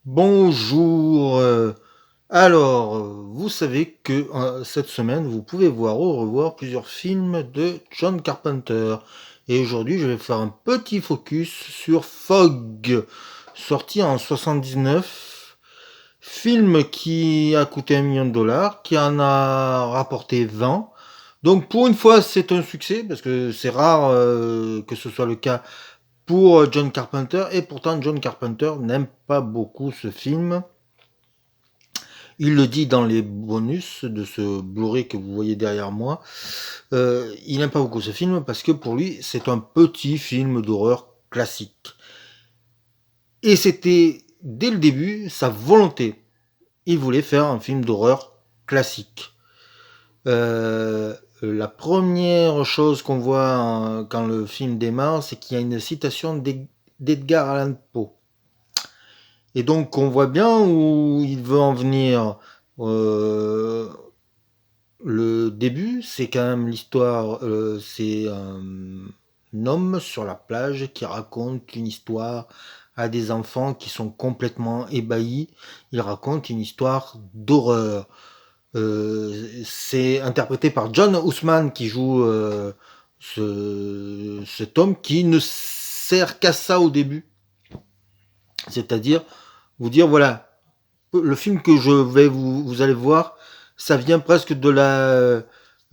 Bonjour. Vous savez que cette semaine, vous pouvez voir ou revoir plusieurs films de John Carpenter. Et aujourd'hui, je vais faire un petit focus sur Fog, sorti en 79. Film qui a coûté 1 million de dollars, qui en a rapporté 20. Donc pour une fois, c'est un succès, parce que c'est rare que ce soit le cas pour John Carpenter, et pourtant John Carpenter n'aime pas beaucoup ce film. Il le dit dans les bonus de ce Blu-ray que vous voyez derrière moi. Il n'aime pas beaucoup ce film parce que pour lui, c'est un petit film d'horreur classique. Et c'était dès le début sa volonté. Il voulait faire un film d'horreur classique. La première chose qu'on voit quand le film démarre, c'est qu'il y a une citation d'Edgar Allan Poe. Et donc on voit bien où il veut en venir. Euh, le début, c'est quand même l'histoire, c'est un homme sur la plage qui raconte une histoire à des enfants qui sont complètement ébahis. Il raconte une histoire d'horreur. C'est interprété par John Houseman qui joue cet homme qui ne sert qu'à ça au début. C'est-à-dire vous dire voilà, le film que vous allez voir, ça vient presque de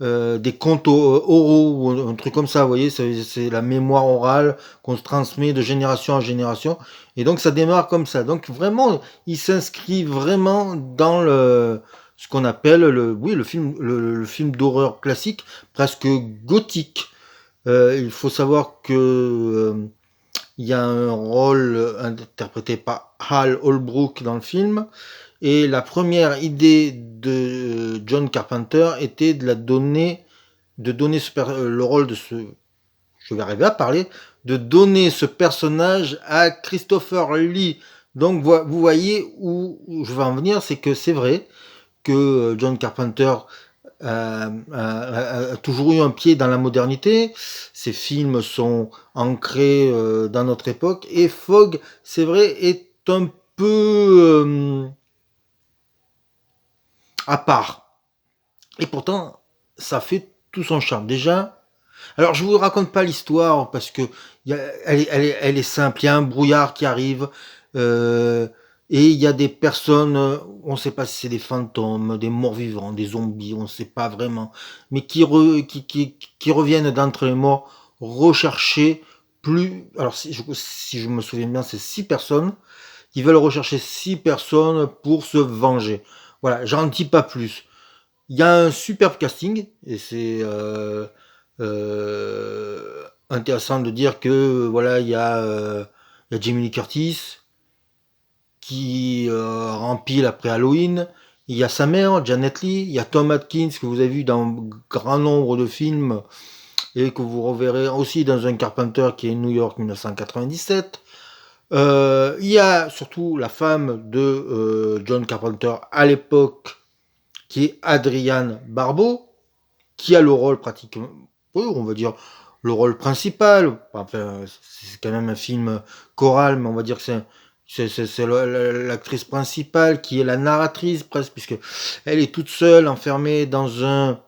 des contes oraux ou un truc comme ça, vous voyez, c'est la mémoire orale qu'on se transmet de génération en génération, et donc ça démarre comme ça. Donc vraiment, il s'inscrit vraiment dans ce qu'on appelle le film d'horreur classique, presque gothique. Il faut savoir que il y a un rôle interprété par Hal Holbrook dans le film. Et la première idée de John Carpenter était de donner le rôle de je vais arriver à parler, de donner ce personnage à Christopher Lee. Donc vous voyez où je vais en venir, c'est que c'est vrai que John Carpenter a toujours eu un pied dans la modernité. Ses films sont ancrés dans notre époque. Et Fog, c'est vrai, est un peu à part. Et pourtant, ça fait tout son charme. Déjà, alors je vous raconte pas l'histoire parce que elle est simple. Il y a un brouillard qui arrive euh, et il y a des personnes, on ne sait pas si c'est des fantômes, des morts vivants, des zombies, on ne sait pas vraiment, mais qui reviennent d'entre les morts rechercher plus. Alors si je me souviens bien, c'est 6 personnes qui veulent rechercher 6 personnes pour se venger. Voilà, j'en dis pas plus. Il y a un superbe casting et c'est intéressant de dire que voilà il y a Jamie Lee Curtis qui rempile après Halloween. Il y a sa mère, Janet Leigh. Il y a Tom Atkins que vous avez vu dans un grand nombre de films et que vous reverrez aussi dans un Carpenter qui est New York 1997. Il y a surtout la femme de John Carpenter à l'époque qui est Adrienne Barbeau, qui a le rôle pratiquement, oui, on va dire le rôle principal. Enfin, c'est quand même un film choral, mais on va dire que c'est l'actrice principale qui est la narratrice presque, puisque elle est toute seule enfermée dans un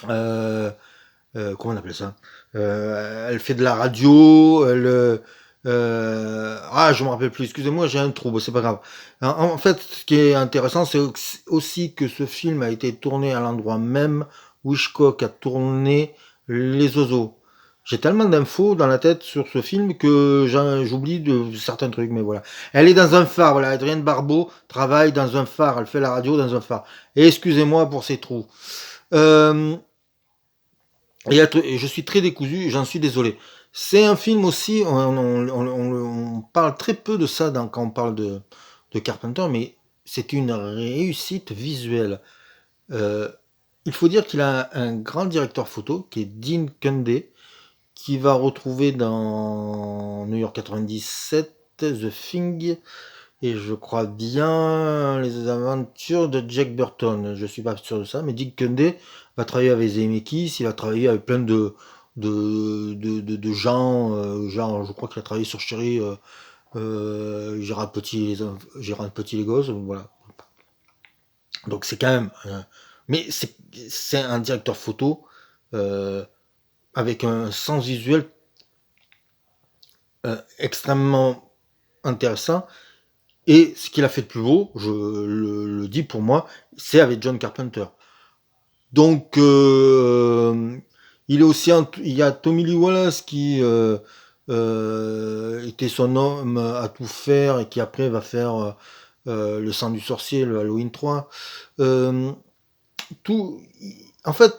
comment on appelle ça, elle fait de la radio, je me rappelle plus, excusez-moi, j'ai un trou, c'est pas grave. En fait, ce qui est intéressant, c'est aussi que ce film a été tourné à l'endroit même où Hitchcock a tourné Les Oiseaux. J'ai tellement d'infos dans la tête sur ce film que j'oublie de certains trucs, mais voilà. Elle est dans un phare, voilà. Adrienne Barbeau travaille dans un phare, elle fait la radio dans un phare. Et excusez-moi pour ces trous. Euh, et je suis très décousu, j'en suis désolé. C'est un film aussi, on parle très peu de ça quand on parle de Carpenter, mais c'est une réussite visuelle. Euh, il faut dire qu'il a un grand directeur photo qui est Dean Cundey, qui va retrouver dans New York 97, The Thing, et je crois bien les aventures de Jack Burton. Je suis pas sûr de ça, mais Dick Cundey va travailler avec Zemeckis, il va travailler avec plein de gens. Genre, je crois qu'il a travaillé sur Chéri Gérard Petit les gosses, voilà. Donc c'est quand même... mais c'est un directeur photo avec un sens visuel extrêmement intéressant. Et ce qu'il a fait de plus beau, je le dis pour moi, c'est avec John Carpenter. Donc, il y a Tommy Lee Wallace qui était son homme à tout faire et qui après va faire Le sang du sorcier, le Halloween 3. Euh, tout, en fait,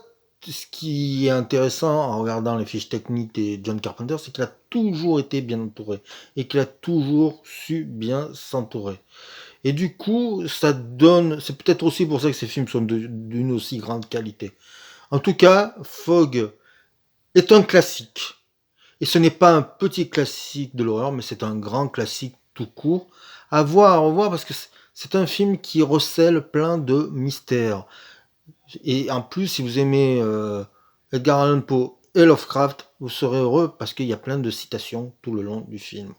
ce qui est intéressant en regardant les fiches techniques de John Carpenter, c'est qu'il a toujours été bien entouré et qu'il a toujours su bien s'entourer. Et du coup, ça donne, c'est peut-être aussi pour ça que ces films sont d'une aussi grande qualité. En tout cas, Fog est un classique. Et ce n'est pas un petit classique de l'horreur, mais c'est un grand classique tout court. À revoir, parce que c'est un film qui recèle plein de mystères. Et en plus, si vous aimez Edgar Allan Poe et Lovecraft, vous serez heureux parce qu'il y a plein de citations tout le long du film.